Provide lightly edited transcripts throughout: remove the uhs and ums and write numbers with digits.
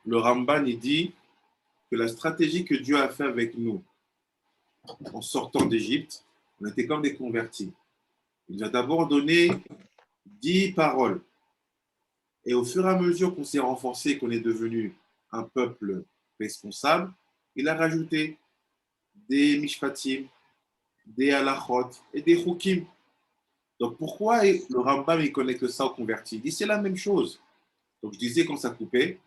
le Ramban il dit que la stratégie que Dieu a fait avec nous en sortant d'Égypte, on était comme des convertis. Il nous a d'abord donné 10 paroles. Et au fur et à mesure qu'on s'est renforcé, qu'on est devenu un peuple responsable, il a rajouté des mishpatim, des halachot et des chukim. Donc pourquoi le Rambam il connaît que ça aux convertis? Il dit c'est la même chose. Donc je disais quand ça coupait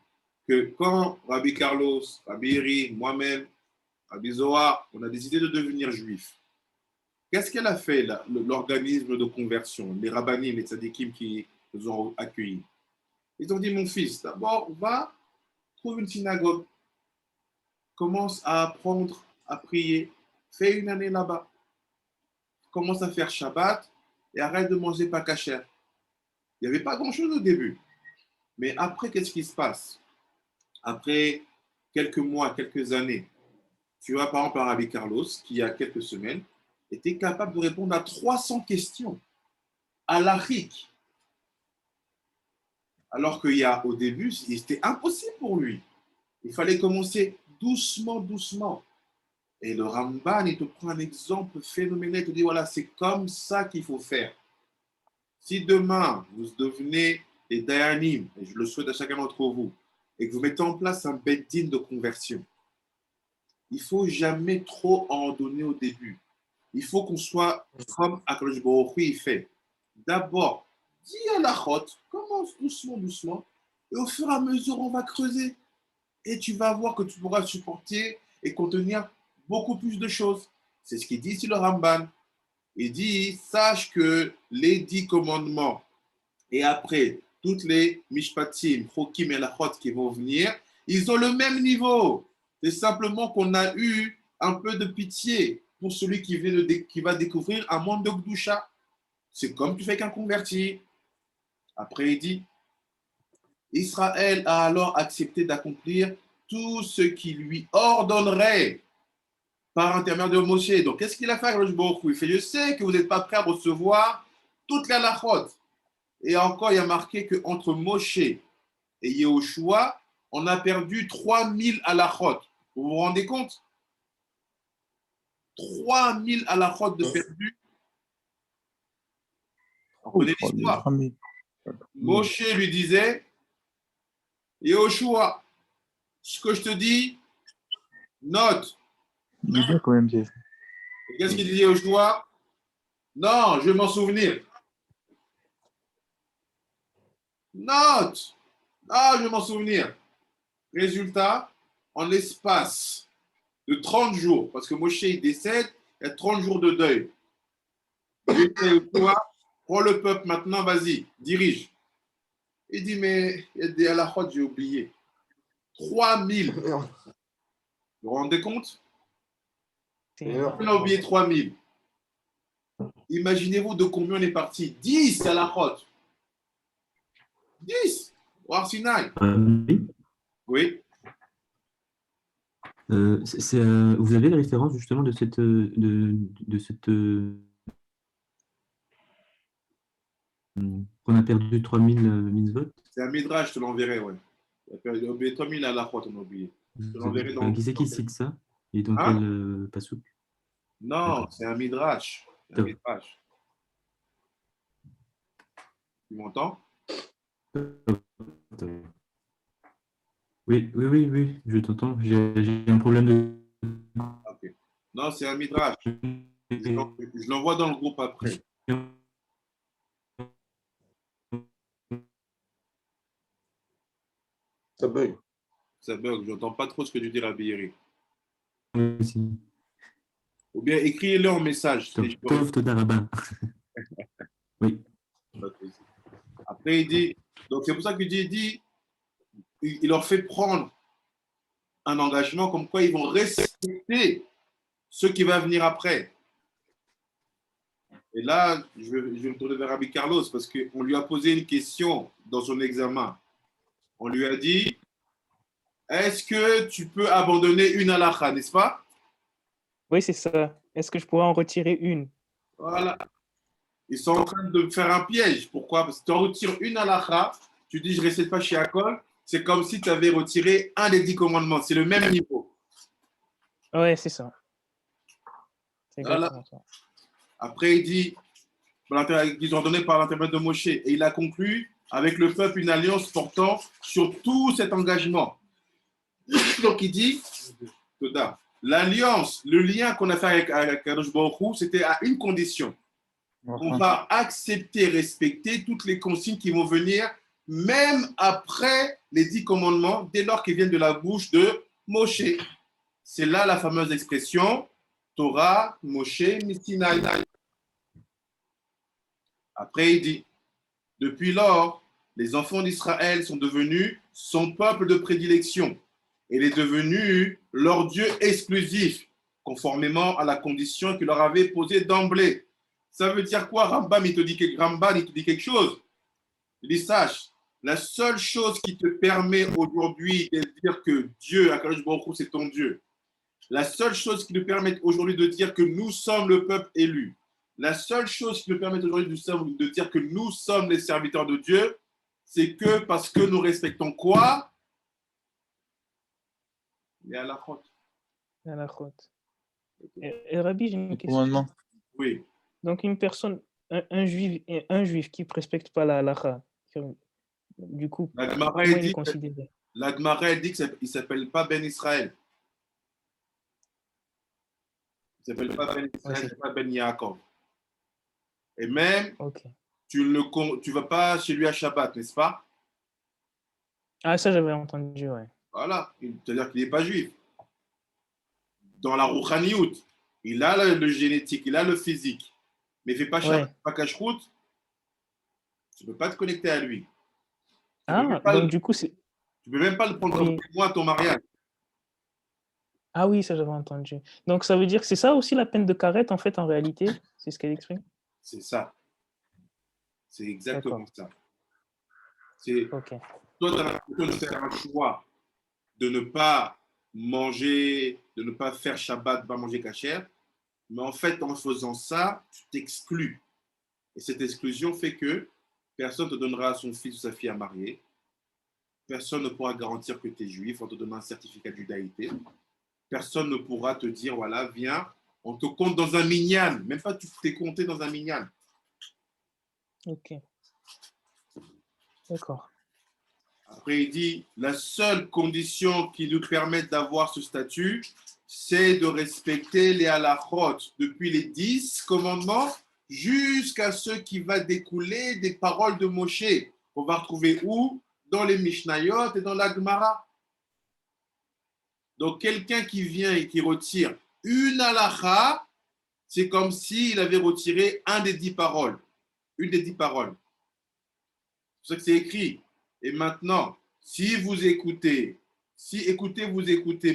que quand Rabbi Carlos, Rabbi Eri, moi-même, Rabbi Zohar, on a décidé de devenir juifs. Qu'est-ce qu'elle a fait l'organisme de conversion, les rabbinim, les tzadikim qui nous ont accueillis? Ils ont dit mon fils, d'abord va trouve une synagogue, commence à apprendre à prier, fais une année là-bas, commence à faire Shabbat et arrête de manger pas kasher. Il n'y avait pas grand-chose au début. Mais après, qu'est-ce qui se passe? Après quelques mois, quelques années, tu vois par exemple Rabbi Carlos, qui il y a quelques semaines, était capable de répondre à 300 questions à l'Afrique. Alors qu'il y a au début, c'était impossible pour lui. Il fallait commencer doucement, doucement. Et le Ramban, il te prend un exemple phénoménal, il te dit, voilà, c'est comme ça qu'il faut faire. Si demain, vous devenez des Dayanim, et je le souhaite à chacun d'entre vous, et que vous mettez en place un bed-din de conversion, il ne faut jamais trop en donner au début. Il faut qu'on soit comme Akadosh Baruch Hu, il fait. D'abord, dis à la chôte, commence doucement, doucement, et au fur et à mesure, on va creuser. Et tu vas voir que tu pourras supporter et contenir beaucoup plus de choses. C'est ce qu'il dit ici le Ramban. Il dit, sache que les 10 commandements et après toutes les mishpatim, chokim et lachot qui vont venir, ils ont le même niveau. C'est simplement qu'on a eu un peu de pitié pour celui qui va découvrir un monde de Gdusha. C'est comme tu fais qu'un converti. Après, il dit, Israël a alors accepté d'accomplir tout ce qui lui ordonnerait par intermédiaire de Moshe. Donc, qu'est-ce qu'il a fait avec le Baruch Hu? Il fait, je sais que vous n'êtes pas prêt à recevoir toute la lachot. Et encore, il y a marqué qu'entre Moshe et Yehoshua, on a perdu 3000 halachot. Vous vous rendez compte? 3000 halachot de perdu. On connaît l'histoire. Moshe lui disait, Yehoshua, ce que je te dis, note. Et qu'est-ce qu'il disait Yehoshua? Non, je vais m'en souvenir. Note. Ah, je vais m'en souvenir. Résultat, en l'espace de 30 jours, parce que Moshe il décède, il y a 30 jours de deuil. Prends le peuple maintenant, vas-y, dirige. Il dit, mais il y a des halachot, j'ai oublié. 3000. Vous vous rendez compte? On a oublié 3000. Imaginez-vous de combien on est parti? 10 halachot. 10 au Arsinaï. Oui. Vous avez la référence justement de cette qu'on a perdu 3000 mitzvot? C'est un midrash, je te l'enverrai, ouais. On a oublié 3000 à la fois, on a oublié. Je te l'enverrai dans. Qui c'est qui cite ça? Et dans quel passouk? Non, c'est un midrash. Un midrash. Tu m'entends? Oui, je t'entends. J'ai un problème de. Ok. Non, c'est un midrash. Je l'envoie dans le groupe après. Ça bug. Ça bug. Je n'entends pas trop ce que tu dis, Rabbi Eri. Oui. Ou bien écrivez-le en message. Tov Todarabah. Oui. Après, il dit. Donc, c'est pour ça qu'il dit, il leur fait prendre un engagement comme quoi ils vont respecter ce qui va venir après. Et là, je vais me tourner vers Rabbi Carlos parce qu'on lui a posé une question dans son examen. On lui a dit, est-ce que tu peux abandonner une halakha, n'est-ce pas? Oui, c'est ça. Est-ce que je pourrais en retirer une? Voilà. Ils sont en train de me faire un piège. Pourquoi? Parce que tu en retires une halakha, tu dis je ne récite pas chez Akol, c'est comme si tu avais retiré un des 10 commandements. C'est le même niveau. Ouais, c'est ça. C'est Voilà. exactement ça. Après, il dit, qu'ils ont donné par l'intermédiaire de Moshe. Et il a conclu avec le peuple une alliance portant sur tout cet engagement. Donc, il dit, l'alliance, le lien qu'on a fait avec Kadosh Baruch Hu, c'était à une condition. On va accepter, respecter toutes les consignes qui vont venir, même après les 10 commandements, dès lors qu'ils viennent de la bouche de Moshe. C'est là la fameuse expression Torah, Moshe, Sinaï. Après, il dit, depuis lors, les enfants d'Israël sont devenus son peuple de prédilection. Il est devenu leur Dieu exclusif, conformément à la condition qu'il leur avait posée d'emblée. Ça veut dire quoi, Rambam, il te dit quelque chose. Il dit, sache, la seule chose qui te permet aujourd'hui de dire que Dieu, Akadosh Baruch Hu, c'est ton Dieu, la seule chose qui nous permet aujourd'hui de dire que nous sommes le peuple élu, la seule chose qui nous permet aujourd'hui de dire que nous sommes les serviteurs de Dieu, c'est que parce que nous respectons quoi? Les halachot. Et Rabbi, j'ai une question. Oui. Donc, une personne, un juif qui ne respecte pas la halakha, du coup, comment il est considéré? La Gemara dit qu'il ne s'appelle pas Ben Israël. Il ne s'appelle pas Ben Israël, il ne s'appelle pas Ben Yaakov. Et même, tu ne vas pas chez lui à Shabbat, n'est-ce pas? Ah, ça, j'avais entendu, ouais. Voilà, c'est-à-dire qu'il n'est pas juif. Dans la Rouchaniout, il a le génétique, il a le physique, mais il ne fait pas Shabbat, pas cache-route, tu ne peux pas te connecter à lui. Du coup, c'est... Tu ne peux même pas le prendre comme témoin à ton mariage. Ah oui, ça j'avais entendu. Donc ça veut dire que c'est ça aussi la peine de carette en fait en réalité, c'est ce qu'elle exprime. C'est ça. C'est exactement ça. C'est toi, tu as l'impression de faire un choix de ne pas manger, de ne pas faire Shabbat, de ne pas manger kasher, mais en fait, en faisant ça, tu t'exclus. Et cette exclusion fait que personne ne te donnera son fils ou sa fille à marier, personne ne pourra garantir que tu es juif, on te donnera un certificat de judaïté, personne ne pourra te dire, voilà, viens, on te compte dans un minyan, même pas tu t'es compté dans un minyan. Ok. D'accord. Après, il dit, la seule condition qui nous permet d'avoir ce statut, c'est de respecter les halachot, depuis les 10 commandements jusqu'à ce qui va découler des paroles de Moshe. On va retrouver où? Dans les Mishnayot et dans la Gemara. Donc, quelqu'un qui vient et qui retire une halacha, c'est comme s'il avait retiré un des 10 paroles. Une des 10 paroles. C'est pour ça que c'est écrit. Et maintenant, si vous écoutez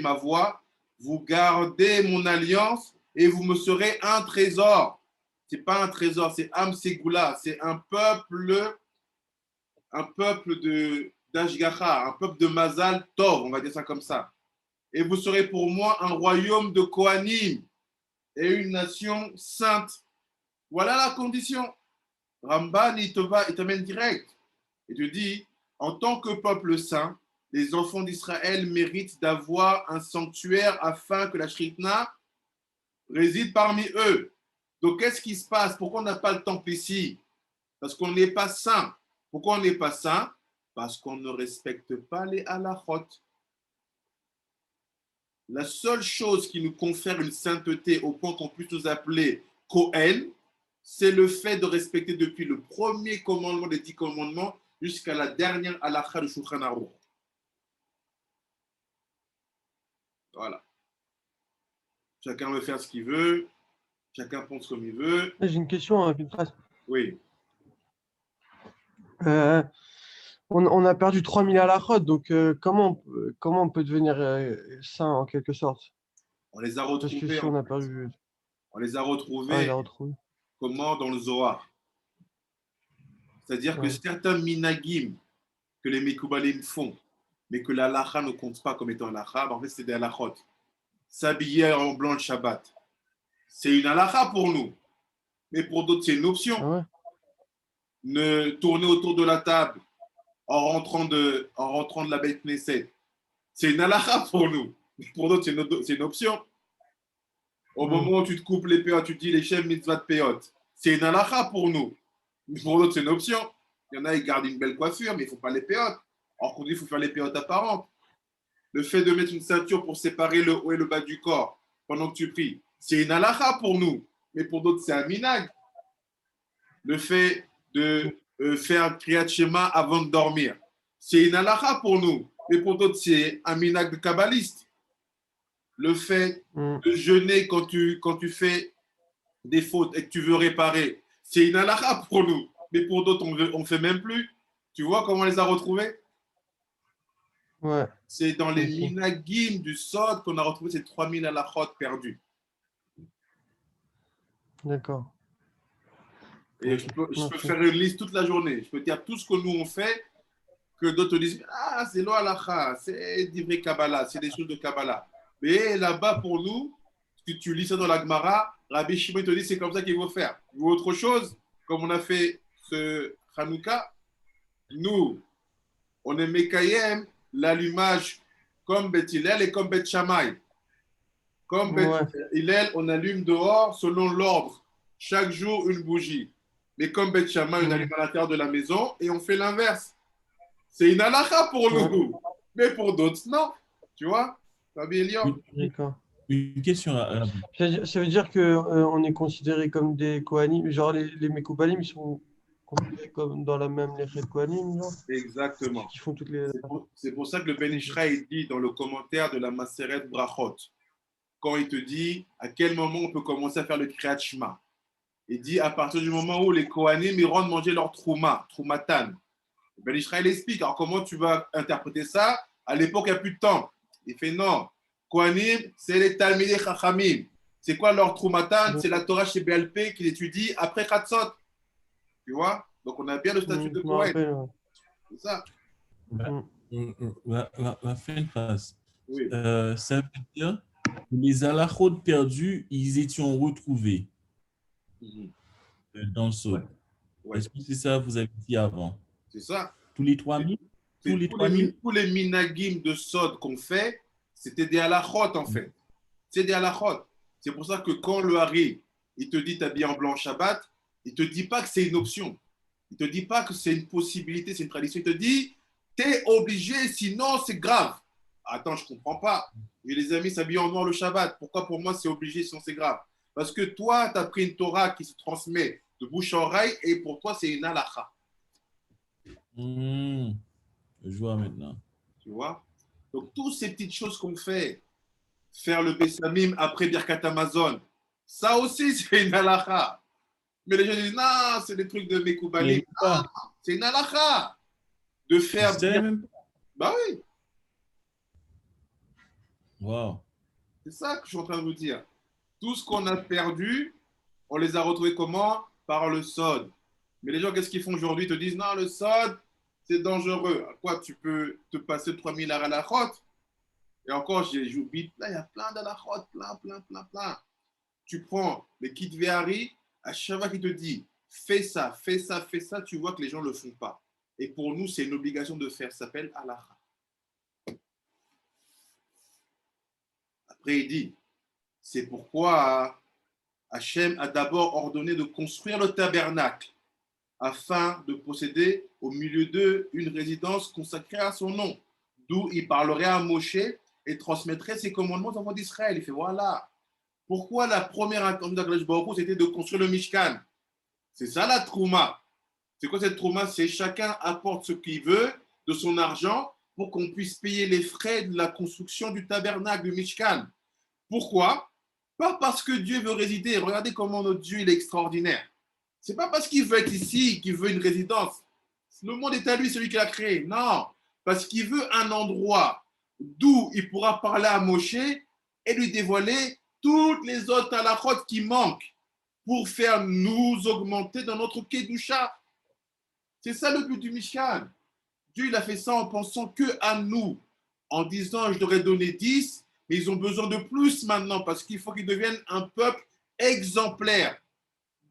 ma voix, vous gardez mon alliance et vous me serez un trésor. Ce n'est pas un trésor, c'est Am Ségoula, c'est un peuple d'Ashgacha, un peuple de Mazal Tov, on va dire ça comme ça. Et vous serez pour moi un royaume de Kohanim et une nation sainte. Voilà la condition. Ramban, il t'amène direct. Et te dit, en tant que peuple saint, les enfants d'Israël méritent d'avoir un sanctuaire afin que la Shrikna réside parmi eux. Donc, qu'est-ce qui se passe? Pourquoi on n'a pas le temple ici? Parce qu'on n'est pas saint. Pourquoi on n'est pas saint? Parce qu'on ne respecte pas les halachot. La seule chose qui nous confère une sainteté au point qu'on puisse nous appeler Kohen, c'est le fait de respecter depuis le premier commandement des 10 commandements jusqu'à la dernière halakha de Shulchan Aruch. Voilà. Chacun veut faire ce qu'il veut, chacun pense comme il veut. J'ai une question, Pinchas. Oui. On a perdu 3000 à la route, donc comment on peut devenir saint en quelque sorte? On les a retrouvés. Parce que si on a perdu... On les a retrouvés. Comment? Dans le Zohar. C'est-à-dire que certains minagim que les Mekoubalim font, mais que la halakha ne compte pas comme étant halakha, en fait, c'est des halachot. S'habiller en blanc le Shabbat, c'est une halakha pour nous. Mais pour d'autres, c'est une option. Ah ouais. Ne tourner autour de la table en rentrant de la Beit Knesset. C'est une halakha pour nous. Pour d'autres, c'est une option. Au moment où tu te coupes les péotes, tu te dis les chefs mitzvah de péotes. C'est une halakha pour nous. Pour d'autres, c'est une option. Il y en a, ils gardent une belle coiffure, mais il ne faut pas les péotes. Or, qu'on dit, il faut faire les péotes apparentes. Le fait de mettre une ceinture pour séparer le haut et le bas du corps pendant que tu pries, c'est une halakha pour nous. Mais pour d'autres, c'est un minag. Le fait de faire Kriyat Shema avant de dormir, c'est une halakha pour nous. Mais pour d'autres, c'est un minag de kabbaliste. Le fait de jeûner quand tu fais des fautes et que tu veux réparer, c'est une halakha pour nous. Mais pour d'autres, on ne fait même plus. Tu vois comment on les a retrouvés? Ouais. C'est dans les minagim du Sod qu'on a retrouvé ces 3000 halakhot perdus. D'accord. Et je peux faire une liste toute la journée. Je peux dire tout ce que nous on fait, que d'autres disent ah, c'est lo halakha, c'est d'ivrei Kabbalah, c'est des choses de Kabbalah. Mais là-bas, pour nous, tu lis ça dans la Gemara, Rabbi Shimon te dit c'est comme ça qu'il faut faire. Ou autre chose, comme on a fait ce Hanouka, nous, on est Mekayem, l'allumage comme Beth Hillel et comme Beth Shammai. Comme Beth Hillel, on allume dehors selon l'ordre. Chaque jour, une bougie. Mais comme Beth Shammai, on allume à l'intérieur de la maison et on fait l'inverse. C'est une halakha pour nous. Mais pour d'autres, non. Tu vois, Rabbi Elion. D'accord. Une question. Ça veut dire qu'on est considéré comme des Kohanim, genre les Mekoubalim, ils sont considérés comme dans la même lettre de Kohanim, genre. Exactement. Ils font toutes les... C'est pour ça que le Ben Ishraï dit dans le commentaire de la Maseret Brachot, quand il te dit à quel moment on peut commencer à faire le Kriyat Shema. Il dit à partir du moment où les Kohanim ils rentrent manger leur trouma, troumatan. Le Ben Ishraï explique. Alors comment tu vas interpréter ça? À l'époque, il n'y a plus de temps. Il fait non. Kohanim, c'est les Talmidei Chachamim. C'est quoi leur troumatan? C'est la Torah chez BLP qu'ils étudient après Chatzot. Tu vois? Donc on a bien le statut de Kohen. C'est ça. La fin de phrase. Oui. Ça veut dire que les halakhot perdus, ils étaient retrouvés dans le Sod. Ouais. Est-ce que c'est ça que vous avez dit avant? C'est ça. Tous les 3000? Tous les minagim de Sod qu'on fait, c'était des halakhot en fait. C'est des halakhot. C'est pour ça que quand le Hari, il te dit t'habilles en blanc Shabbat, il ne te dit pas que c'est une option. Il ne te dit pas que c'est une possibilité, c'est une tradition. Il te dit, tu es obligé, sinon c'est grave. Attends, je ne comprends pas. Et les amis s'habillent en noir le Shabbat. Pourquoi pour moi c'est obligé, sinon c'est grave? Parce que toi, tu as pris une Torah qui se transmet de bouche à oreille et pour toi, c'est une halakha. Je vois maintenant. Tu vois? Donc, toutes ces petites choses qu'on fait, faire le Bessamim après Birkat Amazon, ça aussi, c'est une halakha. Mais les gens disent, non, c'est des trucs de Mekoubalim. C'est une halakha. De faire bien. Bah oui. Wow. C'est ça que je suis en train de vous dire. Tout ce qu'on a perdu, on les a retrouvés comment? Par le Sod. Mais les gens, qu'est-ce qu'ils font aujourd'hui? Ils te disent, non, le Sod, c'est dangereux. À quoi tu peux te passer 3000 halachot? Et encore, j'oublie, là, il y a plein d'halachot, plein. Tu prends les kits Véhari, à chaque fois qu'il te dit fais ça, tu vois que les gens ne le font pas. Et pour nous, c'est une obligation de faire. Ça s'appelle halakha. Après, il dit c'est pourquoi Hachem a d'abord ordonné de construire le tabernacle afin de posséder au milieu d'eux une résidence consacrée à son nom, d'où il parlerait à Moshe et transmettrait ses commandements aux enfants d'Israël. Il fait voilà. Pourquoi la première intention d'Akadosh Baruch Hu, c'était de construire le Mishkan? C'est ça la trouma. C'est quoi cette trouma? C'est chacun apporte ce qu'il veut de son argent pour qu'on puisse payer les frais de la construction du tabernacle, du Mishkan. Pourquoi? Pas parce que Dieu veut résider. Regardez comment notre Dieu il est extraordinaire. C'est pas parce qu'il veut être ici qu'il veut une résidence. Le monde est à lui, celui qui l'a créé. Non, parce qu'il veut un endroit d'où il pourra parler à Moshe et lui dévoiler toutes les autres halachot qui manquent pour faire nous augmenter dans notre Kedusha. C'est ça le but du Mishkan. Dieu il a fait ça en pensant que à nous, en disant je leur ai donné 10, mais ils ont besoin de plus maintenant parce qu'il faut qu'ils deviennent un peuple exemplaire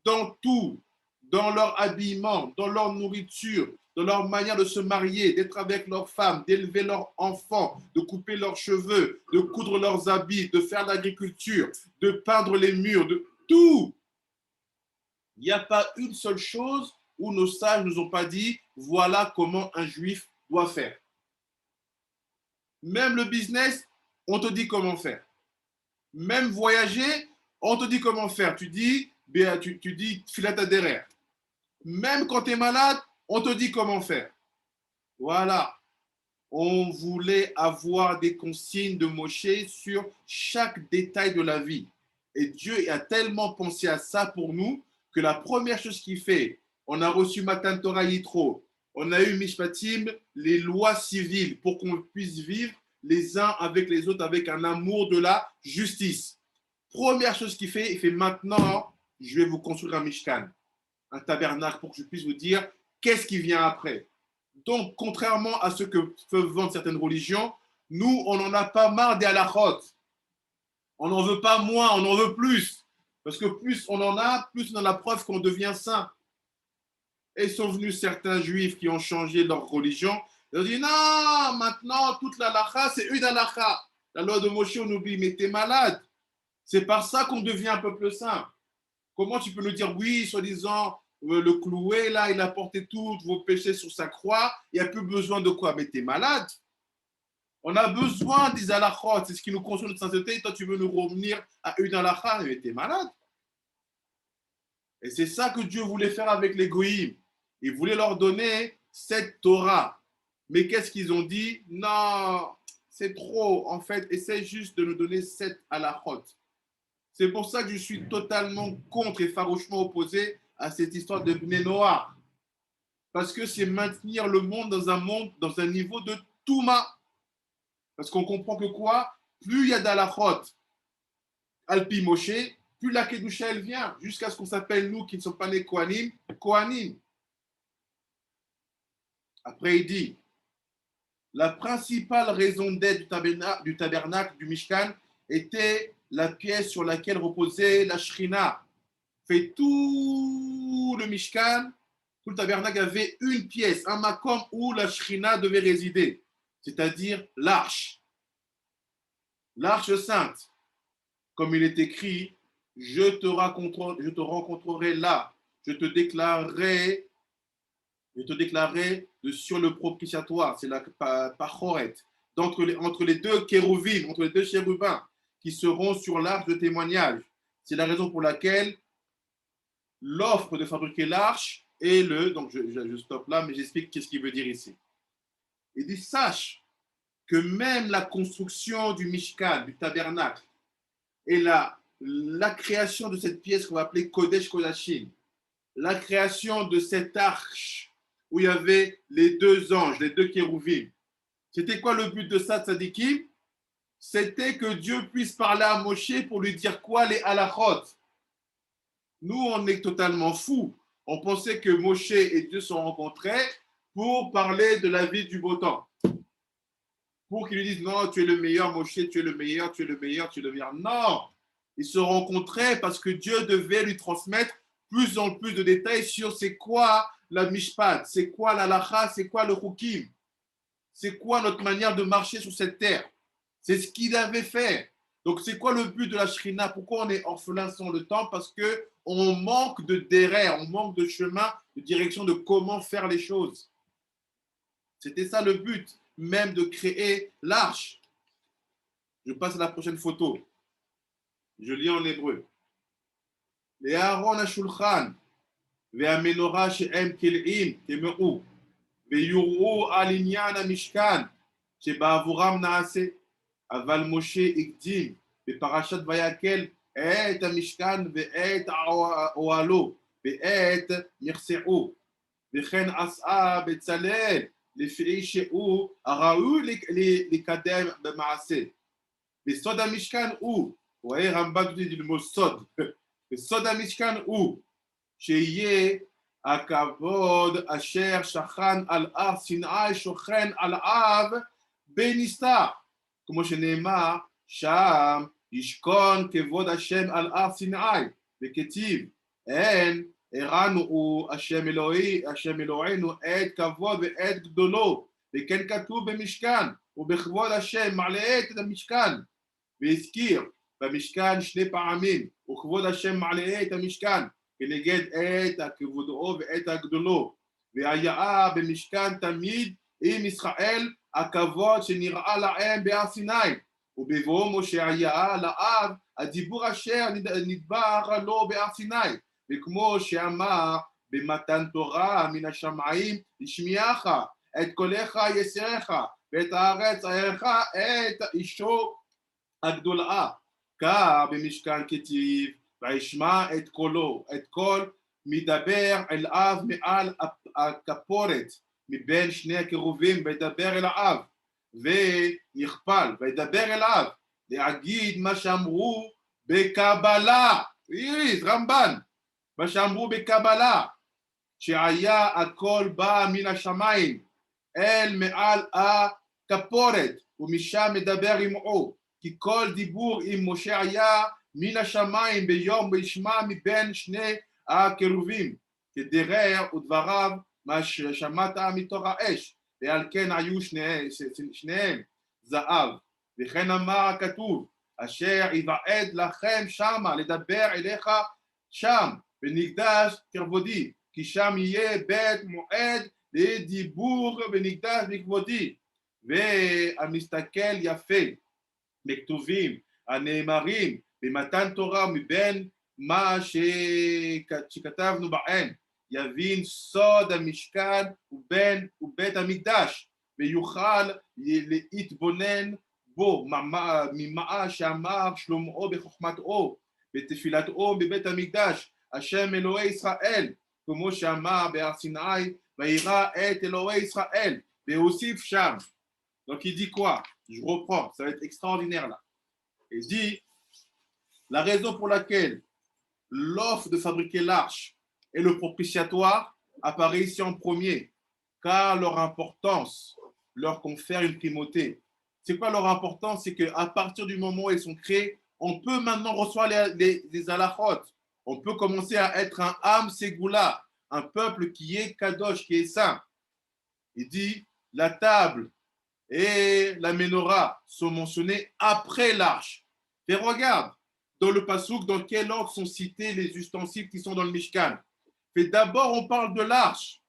dans tout, dans leur habillement, dans leur nourriture, dans leur manière de se marier, d'être avec leurs femmes, d'élever leurs enfants, de couper leurs cheveux, de coudre leurs habits, de faire l'agriculture, de peindre les murs, de tout. Il n'y a pas une seule chose où nos sages ne nous ont pas dit voilà comment un juif doit faire. Même le business, on te dit comment faire. Même voyager, on te dit comment faire. Tu dis, filet à derrière. Même quand tu es malade, on te dit comment faire. Voilà. On voulait avoir des consignes de Moshe sur chaque détail de la vie. Et Dieu a tellement pensé à ça pour nous que la première chose qu'il fait, on a reçu Matan Torah Yitro, on a eu Mishpatim, les lois civiles pour qu'on puisse vivre les uns avec les autres avec un amour de la justice. Première chose qu'il fait, il fait maintenant, je vais vous construire un Mishkan, un tabernacle pour que je puisse vous dire qu'est-ce qui vient après. Donc, contrairement à ce que peuvent vendre certaines religions, nous, on n'en a pas marre des halachot. On n'en veut pas moins, on en veut plus. Parce que plus on en a, plus on a la preuve qu'on devient saint. Et sont venus certains juifs qui ont changé leur religion. Ils ont dit, non, maintenant, toute la halakha, c'est une halakha. La loi de Moshe, on oublie, mais t'es malade. C'est par ça qu'on devient un peuple saint. Comment tu peux nous dire, oui, soi-disant, le cloué, là, il a porté tous vos péchés sur sa croix, il n'y a plus besoin de quoi? Mais t'es malade. On a besoin des halachot, c'est ce qui nous construit notre sainteté. Toi, tu veux nous revenir à une halakha, mais t'es malade. Et c'est ça que Dieu voulait faire avec les goïms. Il voulait leur donner cette Torah. Mais qu'est-ce qu'ils ont dit? Non, c'est trop. En fait, essaie juste de nous donner cette halachot. C'est pour ça que je suis totalement contre et farouchement opposé à cette histoire de Bnei Noach. Parce que c'est maintenir le monde dans un niveau de Touma. Parce qu'on comprend que quoi? Plus il y a d'halachot, Alpi Moshe, plus la Kedusha elle vient, jusqu'à ce qu'on s'appelle, nous qui ne sommes pas les Kohanim, Kohanim. Après, il dit, la principale raison d'être du tabernacle, du Mishkan, était la pièce sur laquelle reposait la Shrina. Fait tout le Mishkan, tout le tabernacle avait une pièce, un makom où la Shrina devait résider, c'est-à-dire l'arche. L'arche sainte, comme il est écrit, je te rencontrerai là, je te déclarerai sur le propitiatoire, c'est la pachoret, entre les deux kérouvim, entre les deux chérubins, qui seront sur l'arche de témoignage. C'est la raison pour laquelle l'offre de fabriquer l'arche est donc je stoppe là, mais j'explique qu'est-ce qu'il veut dire ici. Il dit, sache que même la construction du Mishkan, du tabernacle, et la création de cette pièce qu'on va appeler Kodesh Kodashim, la création de cette arche où il y avait les deux anges, les deux kérouvim, c'était quoi le but de ça, tzadikim? C'était que Dieu puisse parler à Moshe pour lui dire quoi? Les halachot. Nous, on est totalement fous. On pensait que Moshe et Dieu se rencontraient pour parler de la vie du beau temps. Pour qu'ils lui disent, non, tu es le meilleur, Moshe, tu es le meilleur, tu es le meilleur, tu es le meilleur. Non, ils se rencontraient parce que Dieu devait lui transmettre plus en plus de détails sur c'est quoi la mishpat, c'est quoi la lacha, c'est quoi le hukim, c'est quoi notre manière de marcher sur cette terre. C'est ce qu'il avait fait. Donc, c'est quoi le but de la Shrina? Pourquoi on est orphelin sans le temps? Parce qu'on manque de derrière, on manque de chemin, de direction de comment faire les choses. C'était ça le but même de créer l'arche. Je passe à la prochaine photo. Je lis en hébreu. Les Aaron HaShulchan, והמנורה שהם כלאים, כמאו, ויוראו על עניין המשכן, שבעבורם נעשה. אבל משה הקדים בפרשת ויקל את המשכן ואת אוהלו ואת מכסהו, וכן עשה בצלאל לפי שהוא הראוי לקדם במעשה. בסוד המשכן הוא, רואה רמב"ם ללמוד סוד, בסוד המשכן הוא שיהיה הכבוד אשר שכן על הר סיני שוכן עליו בנסתר. כמו שנאמר, שם ישכון כבוד השם על הר סיני, וכתיב, אין ערנו השם אלוהינו את כבוד ואת גדולו, וכן כתוב במשכן, ובכבוד השם מעלה את המשכן, והזכיר במשכן 2 פעמים, וכבוד השם מעלה את המשכן, כנגד את כבודו ואת הגדולו, והיה במשכן תמיד עם ישראל הכבוד שנראה להם בהר סיני, ובבואו משה היה לאב הדיבור אשר נדבר לו בהר סיני, וכמו שאמר במתן תורה מן השמיים השמיעך את קולך יסירך ואת הארץ אראך את אישו הגדולה, כך במשכן כתיב וישמע את קולו, את קול מדבר אליו מעל הכפורת מבין 2 הקירובים, וידבר אל האב ונכפל וידבר אליו להגיד מה שאמרו בקבלה, רמב"ן, מה שאמרו בקבלה, שהיה הכל בא מן השמיים אל מעל הכפורת, ומשם מדבר עמו, כי כל דיבור עם משה היה מן השמיים ביום וישמע מבין 2 הקירובים, כדרר ודבריו מה ששמעת מתוך האש, ועל כן היו שניהם זהב. וכן אמר הכתוב, אשר יבעט לכם שמה לדבר אליך שם, ונקדש כבודי, כי שם יהיה בית מועד לדיבור ונקדש לכבודי. והמסתכל יפה בכתובים הנאמרים במתן תורה מבין מה שכתבנו בהם, יבין סוד המשכן ובית המקדש, ויוכל להתבונן בו ממה שאמר שלמה בחוכמתו בתפילתו בבית המקדש, השם אלוהי ישראל, כמו שאמר בהר סיני, וירא את אלוהי ישראל, והוסיף שם. Donc il dit quoi? Je reprends, ça va être extraordinaire là. Il dit, la raison pour laquelle l'offre de fabriquer l'arche et le propitiatoire apparaît ici en premier, car leur importance leur confère une primauté. C'est quoi leur importance? C'est qu'à partir du moment où ils sont créés, on peut maintenant recevoir les halachot. On peut commencer à être un Am Ségoula, un peuple qui est kadosh, qui est saint. Il dit, la table et la menorah sont mentionnés après l'arche. Et regarde, dans le pasouk, dans quel ordre sont cités les ustensiles qui sont dans le Mishkan. Et d'abord, on parle de l'arche,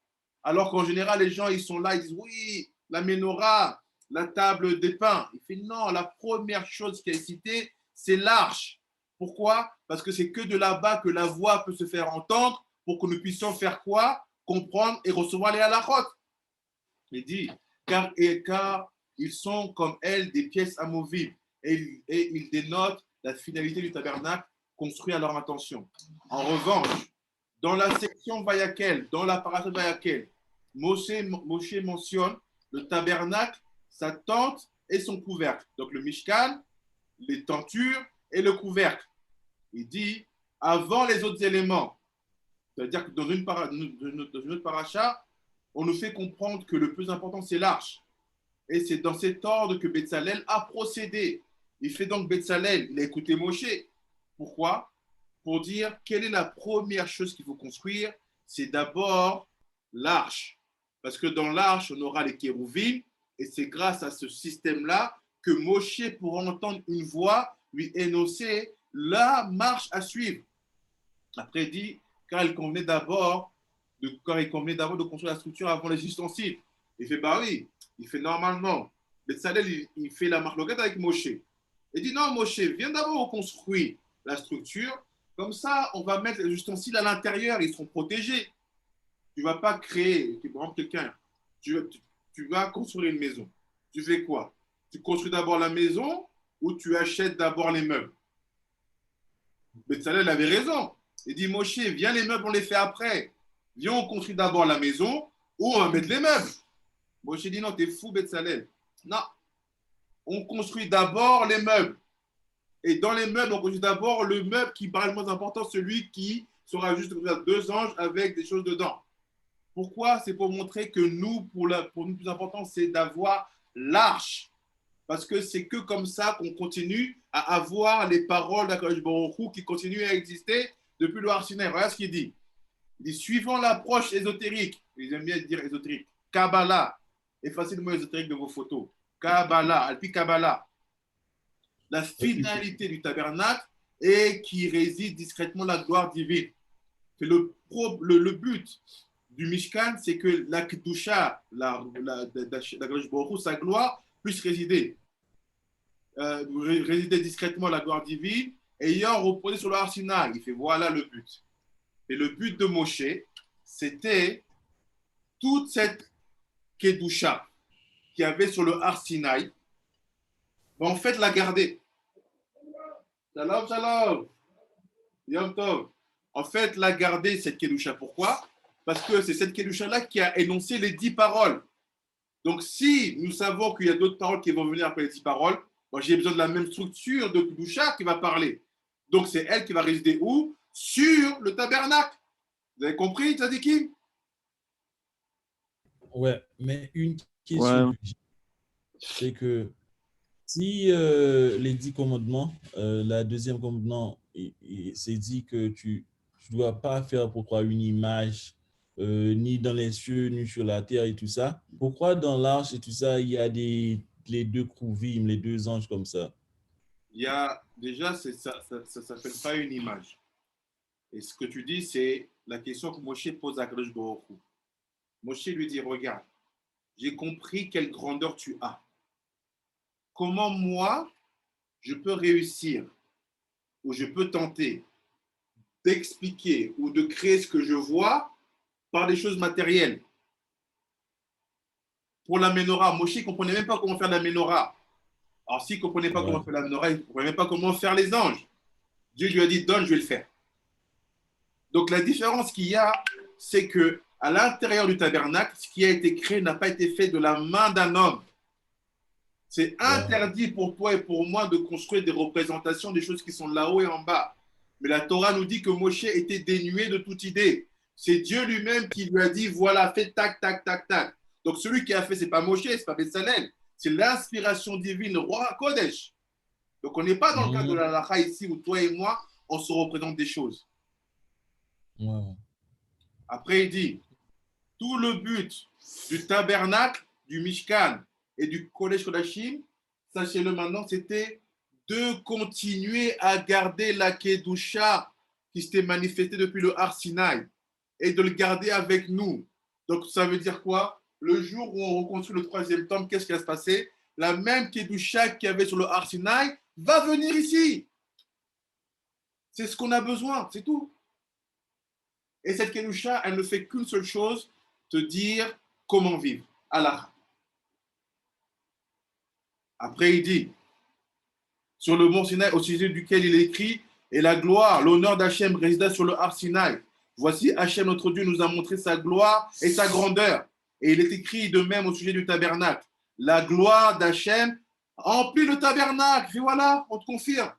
alors qu'en général, les gens, ils sont là, ils disent, oui, la menorah, la table des pains. Il fait, non, la première chose qui est citée, c'est l'arche. Pourquoi? Parce que c'est que de là-bas que la voix peut se faire entendre pour que nous puissions faire quoi? Comprendre et recevoir les halachot. Il dit, car ils sont comme elles des pièces amovibles et ils dénotent la finalité du tabernacle construit à leur intention. En revanche, dans la section Vayakel, dans la parasha de Vayakel, Moshe mentionne le tabernacle, sa tente et son couvercle. Donc le Mishkan, les tentures et le couvercle. Il dit, avant les autres éléments, c'est-à-dire que dans une autre paracha, on nous fait comprendre que le plus important, c'est l'arche. Et c'est dans cet ordre que Betzalel a procédé. Il fait donc Betzalel, il a écouté Moshe. Pourquoi? Pour dire quelle est la première chose qu'il faut construire, c'est d'abord l'arche. Parce que dans l'arche, on aura les kérouvim, et c'est grâce à ce système-là que Moshe pourra entendre une voix lui énoncer la marche à suivre. Après, il dit, car il convenait d'abord de construire la structure avant les ustensiles. Il fait, bah oui, il fait normalement. Betzalel, il fait la marloquette avec Moshe. Il dit, non, Moshe, viens d'abord construire la structure. Comme ça, on va mettre les ustensiles à l'intérieur, ils seront protégés. Tu ne vas pas créer, par exemple, quelqu'un, tu vas construire une maison. Tu fais quoi? Tu construis d'abord la maison ou tu achètes d'abord les meubles? Betzalel avait raison. Il dit, Moshe, viens les meubles, on les fait après. Viens, on construit d'abord la maison ou on va mettre les meubles. Moshe dit, non, t'es fou, Betzalel. Non. On construit d'abord les meubles. Et dans les meubles, on construit d'abord le meuble qui paraît le moins important, celui qui sera juste 2 anges avec des choses dedans. Pourquoi? C'est pour montrer que nous, pour nous, le plus important, c'est d'avoir l'arche. Parce que c'est que comme ça qu'on continue à avoir les paroles d'Akadosh Baruch Hu qui continuent à exister depuis le Har Sinaï. Voilà ce qu'il dit. Il dit, suivant l'approche ésotérique, ils aiment bien dire ésotérique, Kabbalah, effacez le mot ésotérique de vos photos, Kabbalah, Alpi Kabbalah, la finalité du tabernacle est qu'il réside discrètement la gloire divine. Le but du Mishkan, c'est que la Kedusha, sa gloire, puisse résider discrètement la gloire divine, ayant reposé sur le Har Sinaï. Il fait voilà le but. Et le but de Moshe, c'était toute cette Kedusha qu'il y avait sur le Har Sinaï, en fait, la garder. Shalom, shalom. Yom Tov. En fait, la garder, cette Kedusha. Pourquoi? Parce que c'est cette Kedusha-là qui a énoncé les 10 paroles. Donc, si nous savons qu'il y a d'autres paroles qui vont venir après les 10 paroles, moi, j'ai besoin de la même structure de Kedusha qui va parler. Donc, c'est elle qui va résider où? Sur le tabernacle. Vous avez compris, Tzadikim? Ouais, mais une question, Ouais. c'est que si les 10 commandements, la deuxième commandement, c'est dit que tu ne dois pas faire pour toi une image, ni dans les cieux, ni sur la terre et tout ça. Pourquoi dans l'arche et tout ça, il y a les deux Kruvim, les deux anges comme ça? Il y a déjà, ça ne s'appelle pas une image. Et ce que tu dis, c'est la question que Moshe pose à Kadosh Baruch Hu. Moshe lui dit, regarde, j'ai compris quelle grandeur tu as. Comment moi, je peux réussir ou je peux tenter d'expliquer ou de créer ce que je vois par des choses matérielles. Pour la menorah, Moshe ne comprenait même pas comment faire la menorah. Alors, s'il ne comprenait pas comment faire la menorah, il ne comprenait même pas comment faire les anges. Dieu lui a dit, donne, je vais le faire. Donc, la différence qu'il y a, c'est que à l'intérieur du tabernacle, ce qui a été créé n'a pas été fait de la main d'un homme. C'est interdit pour toi et pour moi de construire des représentations des choses qui sont là-haut et en bas. Mais la Torah nous dit que Moshe était dénué de toute idée. C'est Dieu lui-même qui lui a dit, voilà, fais tac, tac, tac, tac. Donc celui qui a fait, ce n'est pas Moshe, ce n'est pas Bezalel. C'est l'inspiration divine, le roi Kodesh. Donc on n'est pas dans le cadre de la halakha ici où toi et moi, on se représente des choses. Après, il dit, tout le but du tabernacle, du Mishkan et du Kodesh Kodashim, sachez-le maintenant, c'était de continuer à garder la Kedusha qui s'était manifestée depuis le Har Sinaï et de le garder avec nous. Donc, ça veut dire quoi? Le jour où on reconstruit le troisième temple, qu'est-ce qui va se passer? La même Kedusha qu'il y avait sur le Har Sinaï va venir ici. C'est ce qu'on a besoin, c'est tout. Et cette Kedusha, elle ne fait qu'une seule chose, te dire comment vivre. Allah. Après, il dit, sur le mont Sinaï, au sujet duquel il écrit, et la gloire, l'honneur d'Hachem résida sur le Har Sinaï. Voici, Hachem, notre Dieu, nous a montré sa gloire et sa grandeur. Et il est écrit de même au sujet du tabernacle. La gloire d'Hachem emplit le tabernacle. Et voilà, on te confirme.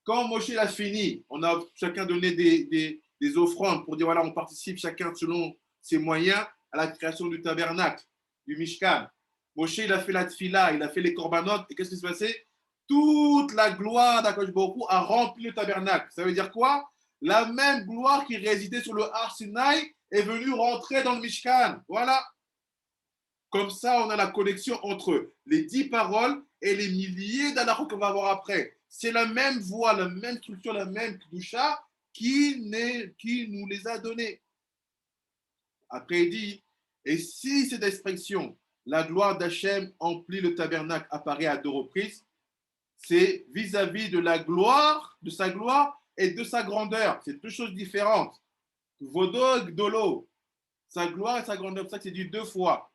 Quand Moshe l'a fini, on a chacun donné des offrandes pour dire, voilà, on participe chacun selon ses moyens à la création du tabernacle, du Mishkan. Moshe, il a fait la tfila, il a fait les corbanotes, et qu'est-ce qui s'est passé? Toute la gloire d'Akadosh Baruch Hu a rempli le tabernacle. Ça veut dire quoi? La même gloire qui résidait sur le Har Sinaï est venue rentrer dans le Mishkan. Voilà. Comme ça, on a la connexion entre les 10 paroles et les milliers d'halachot qu'on va avoir après. C'est la même voix, la même structure, la même kedusha qui nous les a donnés. Après, il dit, et si cette expression, la gloire d'Hachem emplit le tabernacle, apparaît à 2 reprises, c'est vis-à-vis de la gloire, de sa gloire et de sa grandeur. C'est deux choses différentes. Vodo et Gdolo, sa gloire et sa grandeur, c'est ça que c'est dit 2 fois.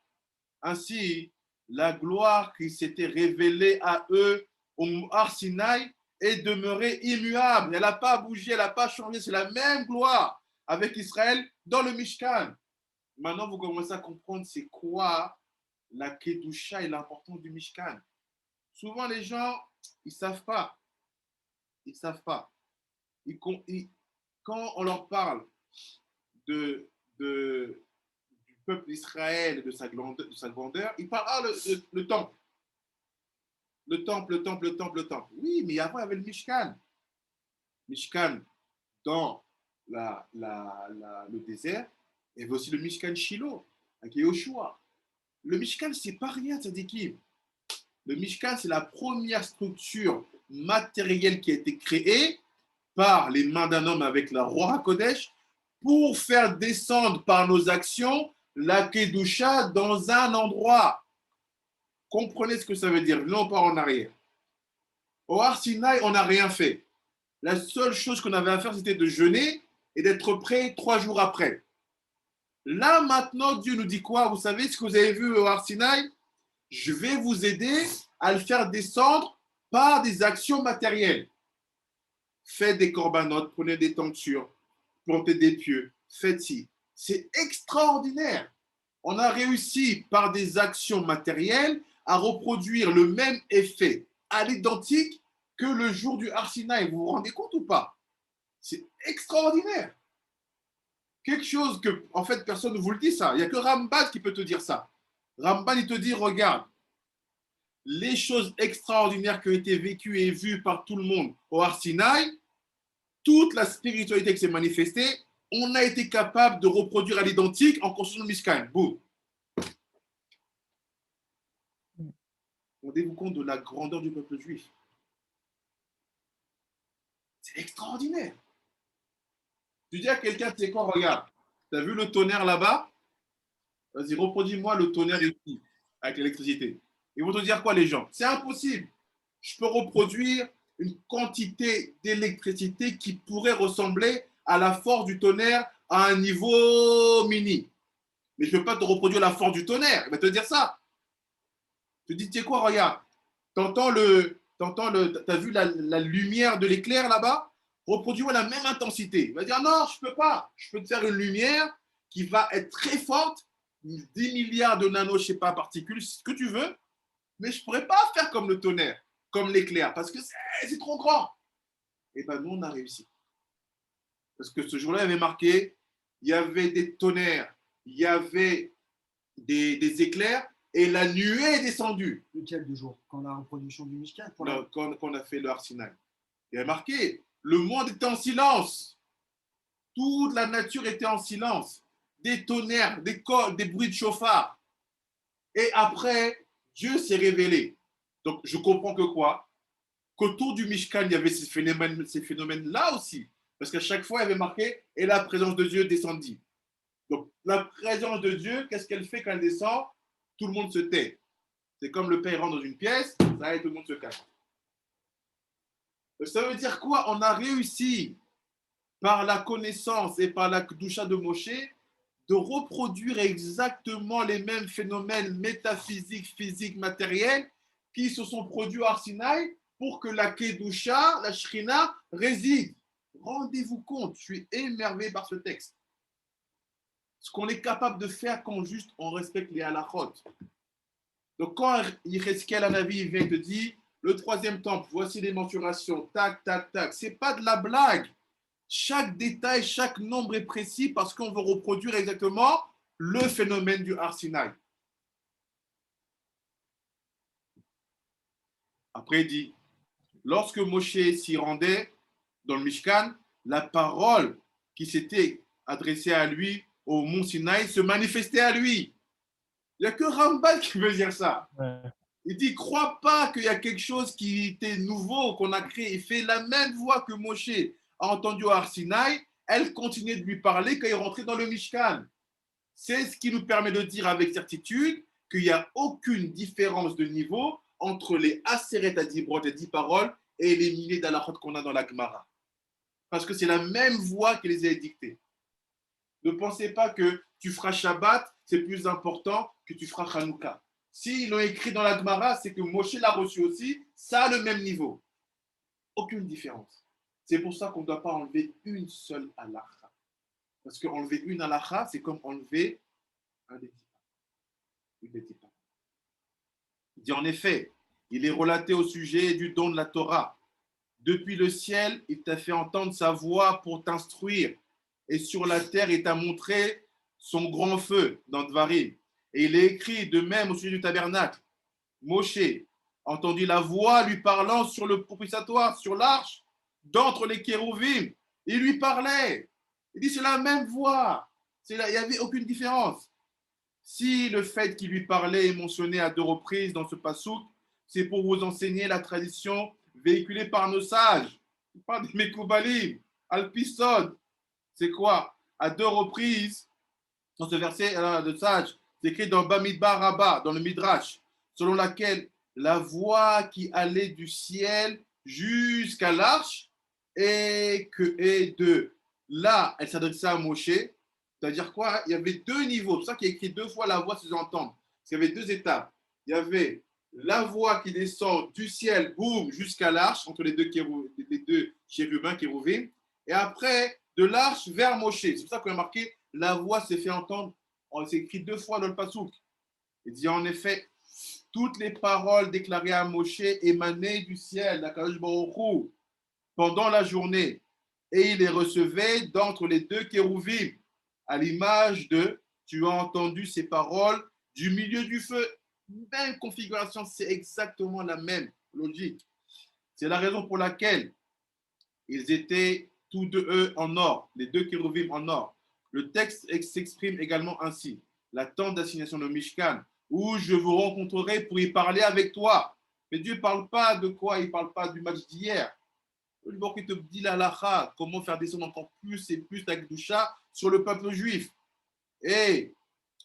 Ainsi, la gloire qui s'était révélée à eux au Har Sinaï est demeurée immuable. Elle n'a pas bougé, elle n'a pas changé. C'est la même gloire avec Israël dans le Mishkan. Maintenant, vous commencez à comprendre c'est quoi la Kedusha et l'importance du Mishkan. Souvent, les gens, ils ne savent pas. Ils ne savent pas. Quand on leur parle du peuple d'Israël et de sa grandeur, ils parlent le temple. Le temple. Oui, mais avant, il y avait le Mishkan. Mishkan dans le désert, il y avait aussi le Mishkan Shiloh, avec Yehoshua. Le Mishkan, c'est pas rien, tzadikim. Le Mishkan, c'est la première structure matérielle qui a été créée par les mains d'un homme avec la Roi HaKodesh pour faire descendre par nos actions la Kedusha dans un endroit. Comprenez ce que ça veut dire. Là, on part en arrière. Au Har Sinaï, on n'a rien fait. La seule chose qu'on avait à faire, c'était de jeûner et d'être prêt 3 jours après. Là, maintenant, Dieu nous dit quoi? Vous savez ce que vous avez vu au Har Sinaï? Je vais vous aider à le faire descendre par des actions matérielles. Faites des corbanotes, prenez des tentures, plantez des pieux, faites-ci. C'est extraordinaire. On a réussi par des actions matérielles à reproduire le même effet à l'identique que le jour du Har Sinaï. Vous vous rendez compte ou pas? C'est extraordinaire. Quelque chose que, en fait, personne ne vous le dit ça. Il n'y a que Ramban qui peut te dire ça. Ramban, il te dit, regarde, les choses extraordinaires qui ont été vécues et vues par tout le monde au Har Sinaï, toute la spiritualité qui s'est manifestée, on a été capable de reproduire à l'identique en construisant le Mishkan. Boum. Rendez-vous compte de la grandeur du peuple juif. C'est extraordinaire. Tu dis à quelqu'un, tu sais quoi, regarde, tu as vu le tonnerre là-bas? Vas-y, reproduis-moi le tonnerre ici, avec l'électricité. Ils vont te dire quoi, les gens? C'est impossible. Je peux reproduire une quantité d'électricité qui pourrait ressembler à la force du tonnerre à un niveau mini. Mais je ne peux pas te reproduire la force du tonnerre. Il va te dire ça. Tu te dis, tu sais quoi, regarde, t'as vu la lumière de l'éclair là-bas? Reproduis-moi la même intensité. Il va dire, non, je ne peux pas. Je peux te faire une lumière qui va être très forte, 10 milliards de nanos, je ne sais pas, particules, ce que tu veux, mais je ne pourrais pas faire comme le tonnerre, comme l'éclair, parce que c'est trop grand. Et bien, nous, on a réussi. Parce que ce jour-là, il y avait marqué, il y avait des tonnerres, il y avait des éclairs, et la nuée est descendue. Lequel du jour? Quand la reproduction du Mishkan? Quand on a fait le Har Sinaï. Il y a marqué, le monde était en silence. Toute la nature était en silence. Des tonnerres, des bruits de chauffard. Et après, Dieu s'est révélé. Donc, je comprends que quoi? Qu'autour du Mishkan, il y avait ces phénomènes-là aussi. Parce qu'à chaque fois, il y avait marqué « Et la présence de Dieu descendit ». Donc, la présence de Dieu, qu'est-ce qu'elle fait quand elle descend? Tout le monde se tait. C'est comme le père rentre dans une pièce, ça et tout le monde se cache. Ça veut dire quoi? On a réussi, par la connaissance et par la Kedusha de Moshe, de reproduire exactement les mêmes phénomènes métaphysiques, physiques, matériels qui se sont produits au Har Sinaï pour que la Kedusha, la Shrina, réside. Rendez-vous compte, je suis émerveillé par ce texte. Ce qu'on est capable de faire quand juste on respecte les halachot. Donc quand Yecheskel Hanavi vient et te dit, le 3e temple, voici les mensurations, tac, tac, tac, c'est pas de la blague. Chaque détail, chaque nombre est précis parce qu'on veut reproduire exactement le phénomène du Har Sinaï. Après, il dit, lorsque Moshe s'y rendait dans le Mishkan, la parole qui s'était adressée à lui au mont Sinaï se manifestait à lui. Il n'y a que Ramban qui veut dire ça. Ouais. Il dit, crois pas qu'il y a quelque chose qui était nouveau, qu'on a créé. Il fait la même voix que Moshe a entendu au Har Sinaï, elle continuait de lui parler quand il rentrait dans le Mishkan. C'est ce qui nous permet de dire avec certitude qu'il n'y a aucune différence de niveau entre les Aseret Adibrot, les 10 paroles, et les milliers d'alachot qu'on a dans la Gemara. Parce que c'est la même voix qui les a dictées. Ne pensez pas que tu feras Shabbat, c'est plus important que tu feras Hanouka. S'ils l'ont écrit dans la Gemara, c'est que Moshe l'a reçu aussi, ça a le même niveau. Aucune différence. C'est pour ça qu'on ne doit pas enlever une seule halakha. Parce qu'enlever une halakha, c'est comme enlever un des 10 pas. Il dit en effet, il est relaté au sujet du don de la Torah. Depuis le ciel, il t'a fait entendre sa voix pour t'instruire. Et sur la terre, il t'a montré son grand feu dans Dvarim. Et il est écrit de même au sujet du tabernacle. Moshe entendit la voix lui parlant sur le propitiatoire, sur l'arche, d'entre les kérouvim. Il lui parlait. Il dit, c'est la même voix. Il n'y avait aucune différence. Si le fait qu'il lui parlait est mentionné à 2 reprises dans ce passouk, c'est pour vous enseigner la tradition véhiculée par nos sages. Il parle des Mekoubalim, Alpisod. C'est quoi? À 2 reprises, dans ce verset de sage, c'est écrit dans Bamidbar Rabba, dans le Midrash, selon laquelle la voix qui allait du ciel jusqu'à l'arche et de là, elle s'adressait à Moshe. C'est-à-dire quoi? Il y avait 2 niveaux. C'est pour ça qu'il y a écrit 2 fois la voix se faisait entendre. Parce qu'il y avait 2 étapes. Il y avait la voix qui descend du ciel, boum, jusqu'à l'arche, entre les deux chérubins, kérouvim. Et après, de l'arche vers Moshe. C'est pour ça qu'on a marqué, la voix s'est fait entendre. C'est écrit 2 fois dans le passouk. Il dit en effet, toutes les paroles déclarées à Moshe émanaient du ciel, d'Akadosh Baruch Hu, pendant la journée. Et il les recevait d'entre les 2 kérouvim, à l'image de « Tu as entendu ces paroles du milieu du feu ». Même configuration, c'est exactement la même logique. C'est la raison pour laquelle ils étaient tous deux en or, les 2 kérouvim en or. Le texte s'exprime également ainsi. La tente d'assignation de Mishkan, où je vous rencontrerai pour y parler avec toi. Mais Dieu ne parle pas de quoi? Il ne parle pas du match d'hier. Le Baruch te dit la lacha, comment faire descendre encore plus et plus la Kedusha sur le peuple juif. Et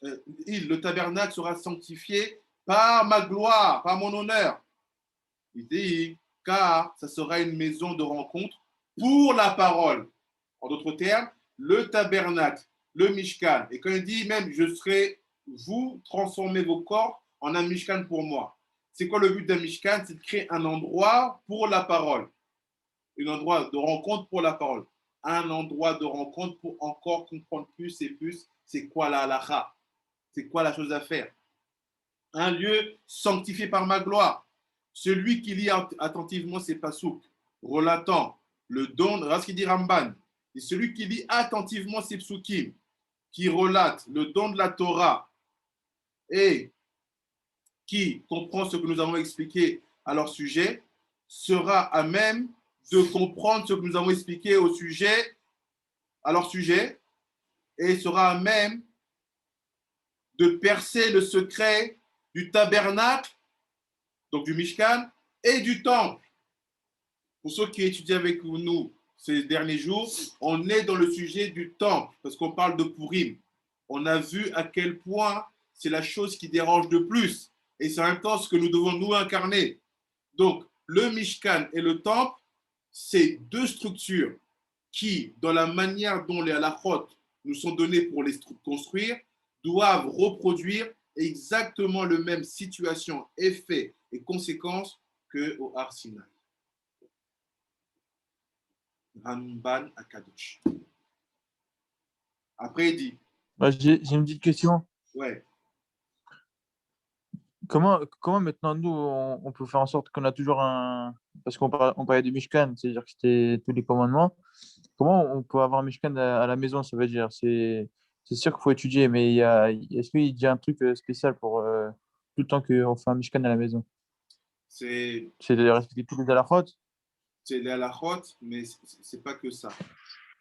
le tabernacle sera sanctifié par ma gloire, par mon honneur. Il dit, car ça sera une maison de rencontre pour la parole. En d'autres termes, le tabernacle, le Mishkan. Et quand il dit même, je serai, vous transformez vos corps en un Mishkan pour moi. C'est quoi le but d'un Mishkan? C'est de créer un endroit pour la parole. Un endroit de rencontre pour la parole. Un endroit de rencontre pour encore comprendre plus et plus c'est quoi la halakha. C'est quoi la chose à faire. Un lieu sanctifié par ma gloire. Celui qui lit attentivement ces pasouks, relatant le don, regarde ce qu'il dit Ramban, et celui qui lit attentivement ces psukim, qui relate le don de la Torah et qui comprend ce que nous avons expliqué à leur sujet, sera à même de comprendre ce que nous avons expliqué au sujet, à leur sujet, et sera à même de percer le secret du tabernacle, donc du Mishkan, et du temple. Pour ceux qui étudient avec nous ces derniers jours, on est dans le sujet du temple, parce qu'on parle de Purim. On a vu à quel point c'est la chose qui dérange le plus, et c'est en même temps ce que nous devons nous incarner. Donc, le Mishkan et le temple, c'est 2 structures qui, dans la manière dont les halachot nous sont donnés pour les construire, doivent reproduire exactement le même situation, effet et conséquences qu'au Har Sinaï. Ramban Akadosh. Après, il dit. J'ai une petite question. Ouais. Comment maintenant, nous, on peut faire en sorte qu'on a toujours un. Parce qu'on parlait du Mishkan, c'est-à-dire que c'était tous les commandements. Comment on peut avoir un Mishkan à la maison, ça veut dire? C'est sûr qu'il faut étudier, mais est-ce qu'il y a un truc spécial pour tout le temps qu'on fait un Mishkan à la maison? C'est de respecter tous les halachot? C'est les halachot, mais ce n'est pas que ça.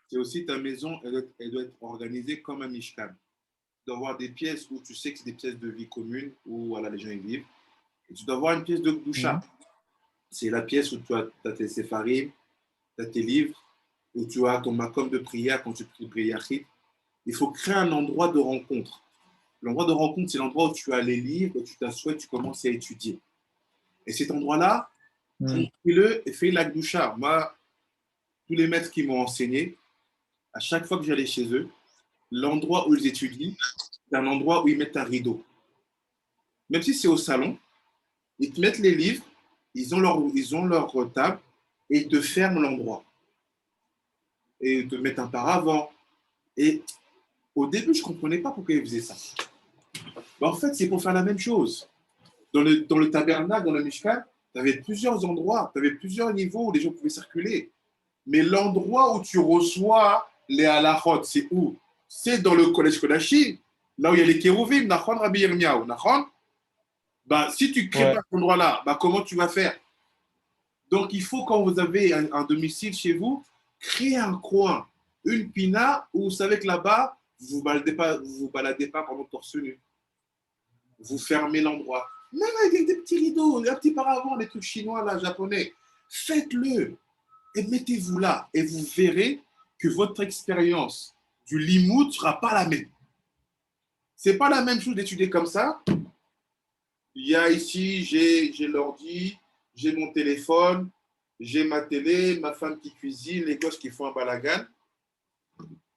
C'est aussi ta maison, elle doit être organisée comme un Mishkan. Tu dois avoir des pièces où tu sais que c'est des pièces de vie commune, où voilà, les gens y vivent. Et tu dois avoir une pièce de Gdusha. C'est la pièce où tu as tes séfarim, tu as tes livres, où tu as ton makom de prière quand tu pries Yachid. Il faut créer un endroit de rencontre. L'endroit de rencontre, c'est l'endroit où tu as les livres, où tu t'assois et tu commences à étudier. Et cet endroit-là, fais-le et fais la Gdusha. Moi, tous les maîtres qui m'ont enseigné, à chaque fois que j'allais chez eux, l'endroit où ils étudient, c'est un endroit où ils mettent un rideau. Même si c'est au salon, ils te mettent les livres, ils ont leur table et ils te ferment l'endroit. Et ils te mettent un paravent. Et au début, je ne comprenais pas pourquoi ils faisaient ça. En fait, c'est pour faire la même chose. Dans le tabernacle, dans le Mishkan, tu avais plusieurs endroits, tu avais plusieurs niveaux où les gens pouvaient circuler. Mais l'endroit où tu reçois les halachot, c'est où? C'est dans le collège Kodashim, là où il y a les kérouvim, Nachon Rabbi Yirmiyahu, Nachon. Si tu crées pas cet endroit-là, comment tu vas faire? Donc, il faut, quand vous avez un domicile chez vous, créer un coin une pina où vous savez que là-bas, vous vous baladez pas pendant torse nu. Vous fermez l'endroit. Même avec des petits rideaux, un petit paravent, des trucs chinois, là, japonais. Faites-le et mettez-vous là. Et vous verrez que votre expérience du limoud ne sera pas la même. Ce n'est pas la même chose d'étudier comme ça. Il y a ici, j'ai l'ordi, j'ai mon téléphone, j'ai ma télé, ma femme qui cuisine, les gosses qui font un balagan.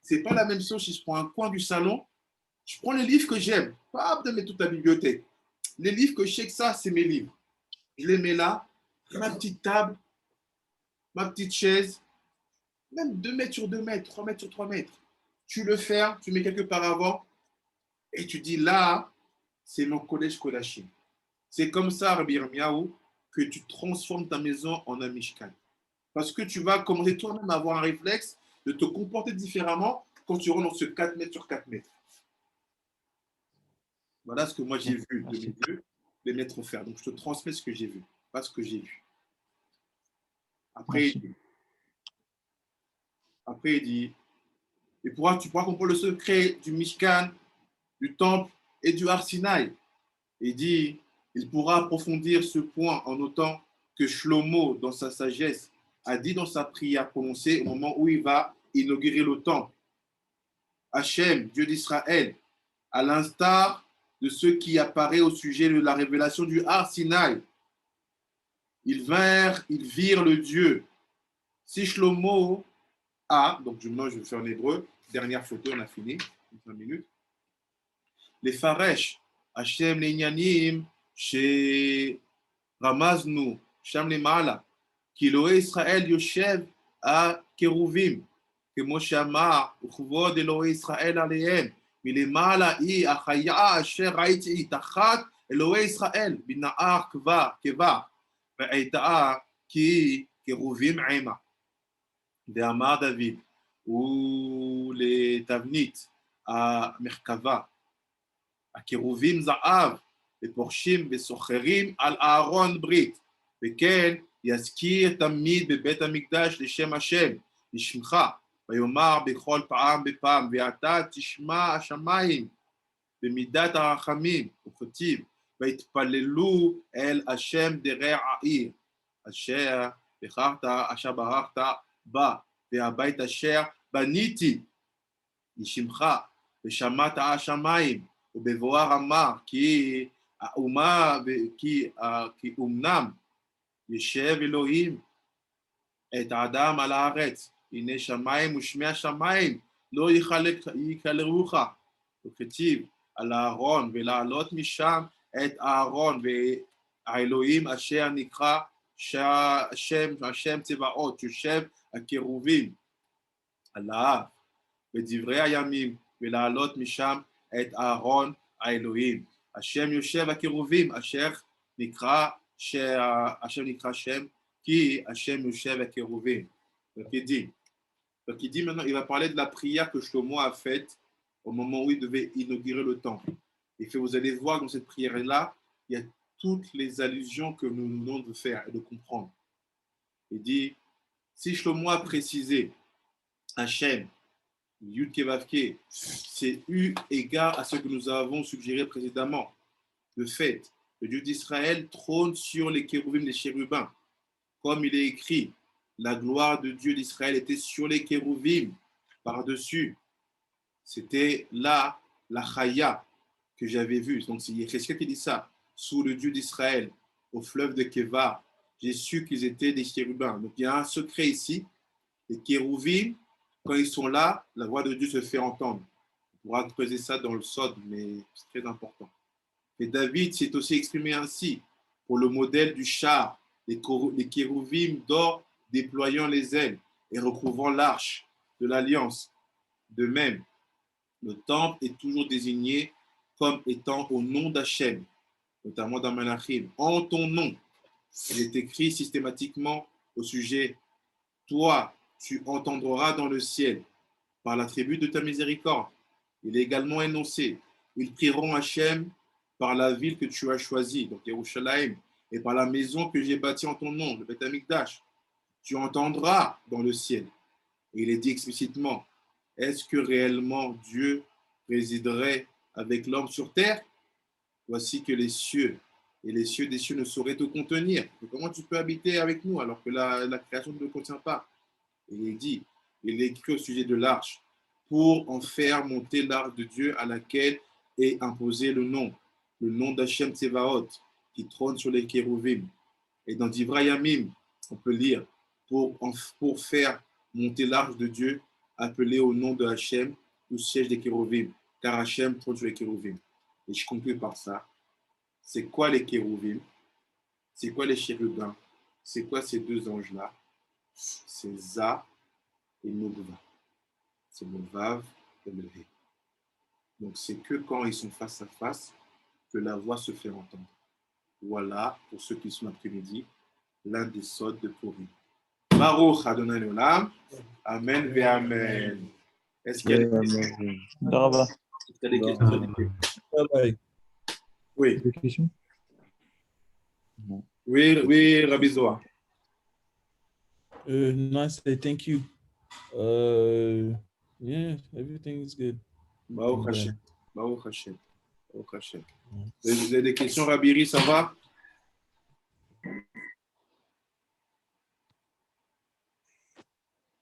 Ce n'est pas la même chose si je prends un coin du salon, je prends les livres que j'aime, pas de mettre toute la bibliothèque. Les livres que je sais que ça, c'est mes livres. Je les mets là, ma petite table, ma petite chaise, même 2 mètres sur 2 mètres, 3 mètres sur 3 mètres. Tu le fermes, tu mets quelque part avant et tu dis là, c'est mon collège Kodachim. C'est comme ça, Rabbi Yirmiyahu, que tu transformes ta maison en un Mishkan. Parce que tu vas commencer toi-même à avoir un réflexe de te comporter différemment quand tu rentres dans ce 4 mètres sur 4 mètres. Voilà ce que moi j'ai vu de mes yeux, les maîtres faire. Donc je te transmets ce que j'ai vu, pas ce que j'ai vu. Après, il dit, et tu pourras comprendre le secret du Mishkan, du temple et du Har Sinaï. Il dit, il pourra approfondir ce point en notant que Shlomo, dans sa sagesse, a dit dans sa prière prononcée au moment où il va inaugurer le temple. Hachem, Dieu d'Israël, à l'instar de ce qui apparaît au sujet de la révélation du Har Sinaï. Ils virent le Dieu. Si Shlomo a, donc je vais faire en hébreu, dernière photo, on a fini, 5 minutes. Les Faresh, Hachem Le'inyanim, chez Ramaznu, Sham Lemala, Kiloé Israël Yoshev à Keruvim, que Moshe Amar, Uchvod Elohé Israël Alehem, Milemala I Achaya Asher Raiti Itachat Elohé Israël, Bina'ar Keva, Ve'aita'a Ki Keruvim Ema. Ve'amar David, ou les Tavnit à Merkava, à Keruvim Za'av, ופורשים וסוחרים על אהרון ברית, וכן יזכיר תמיד בבית המקדש לשם השם, לשמך, ויאמר בכל פעם בפעם, ואתה תשמע השמיים במידת הרחמים, וכתיב, ויתפללו אל השם דרי העיר, אשר ברכת בה, והבית אשר בניתי לשמך, ושמעת השמיים, ובבואר אמר כי האומה כי אומנם ישב אלוהים את האדם על הארץ, הנה שמיים ושמי השמיים לא יכללוך, וכתיב על אהרון ולעלות משם את אהרון והאלוהים אשר נקרא השם צבאות יושב הקירובים עליו בדברי הימים ולעלות משם את אהרון האלוהים. השם יושב הקירובים, אשר נקרא שם, כי השם יושב הקירובים. Donc il dit maintenant, il va parler de la prière que Shlomo a faite au moment où il devait inaugurer le temple. Et que vous allez voir dans cette prière-là, il y a toutes les allusions que nous venons de faire et de comprendre. Il dit, si Shlomo a précisé Hachem, Yud Kevavke, c'est eu égard à ce que nous avons suggéré précédemment. Le fait, le Dieu d'Israël trône sur les kérouvim, les chérubins. Comme il est écrit, la gloire de Dieu d'Israël était sur les kérouvim, par-dessus. C'était là la chaya que j'avais vue. Donc c'est Yecheskel qui dit ça, sous le Dieu d'Israël, au fleuve de Kevar. J'ai su qu'ils étaient des chérubins. Donc il y a un secret ici. Les kérouvim, quand ils sont là, la voix de Dieu se fait entendre. On pourra creuser ça dans le Sod, mais c'est très important. Et David s'est aussi exprimé ainsi pour le modèle du char, les kérouvim d'or déployant les ailes et recouvrant l'arche de l'alliance. De même, le temple est toujours désigné comme étant au nom d'Hachem, notamment dans Malachim. En ton nom, il est écrit systématiquement au sujet « Toi, tu entendras dans le ciel par l'attribut de ta miséricorde. » Il est également énoncé « Ils prieront Hachem par la ville que tu as choisie, donc Yerushalayim, et par la maison que j'ai bâtie en ton nom, le Beth Amikdash. Tu entendras dans le ciel. » Et il est dit explicitement est-ce que réellement Dieu résiderait avec l'homme sur terre? Voici que les cieux et les cieux des cieux ne sauraient te contenir. Mais comment tu peux habiter avec nous alors que la création ne te contient pas? Et il dit, il est écrit au sujet de l'arche, pour en faire monter l'arche de Dieu à laquelle est imposé le nom d'Hachem Tsevaot, qui trône sur les kérouvim. Et dans Divrayamim, on peut lire, pour faire monter l'arche de Dieu, appelée au nom de Hachem, où siège des kérouvim, car Hachem trône sur les kérouvim. Et je conclue par ça. C'est quoi les kérouvim? C'est quoi les chérubins? C'est quoi ces deux anges-là? C'est Za et Nogva. C'est le Vav et le He. Donc c'est que quand ils sont face à face que la voix se fait entendre. Voilà, pour ceux qui sont l'après-midi, l'un des sods de Purim. Baruch Adonai Olam. Amen ve Amen. Est-ce qu'il y a des questions? Est-ce qu'il y a des questions? Oui. Des questions? Oui, Rabbi Zohar. No, I say thank you. Yeah, everything is good. Baruch Hashem. Baruch Hashem. Baruch Hashem. Vous avez des questions, Rabiri, ça va?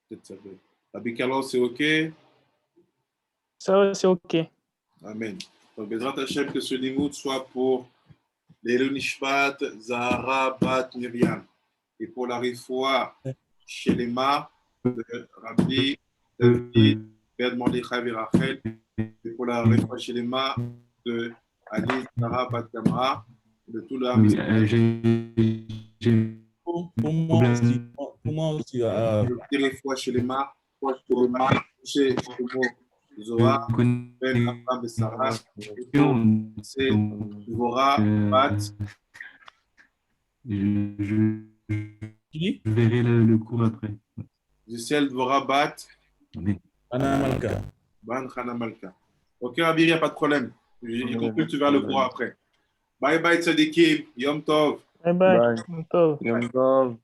Peut-être ça va. Rabbi Kalon, c'est OK? Ça, c'est OK. Amen. Donc, Bezrat Hashem, que ce limoud soit pour les Nishpat, Zahara, Bat, Myriam. Et pour la Rifoua, Shelema, de Rabbi, David, Bed Mordechai et Rachel. Et pour la Rifoua, Shelema, de Ali, Zahara, Bat, Kamra, de tout le Ham. Pour moi aussi. La Rifoua, Shelema, chez Zohar, Ben, Abraham et Sarah, c'est Dvorah, Bat. Je verrai le cours après. Gisèle, Dvorah, Bat. Hana Malka. Ban Hana Malka. Ok, Rabbi, il n'y a pas de problème. J'ai compris que tu vas le cours après. Bye bye, Tzadikim. Yom Tov. Bye bye. Yom Tov. Yom Tov.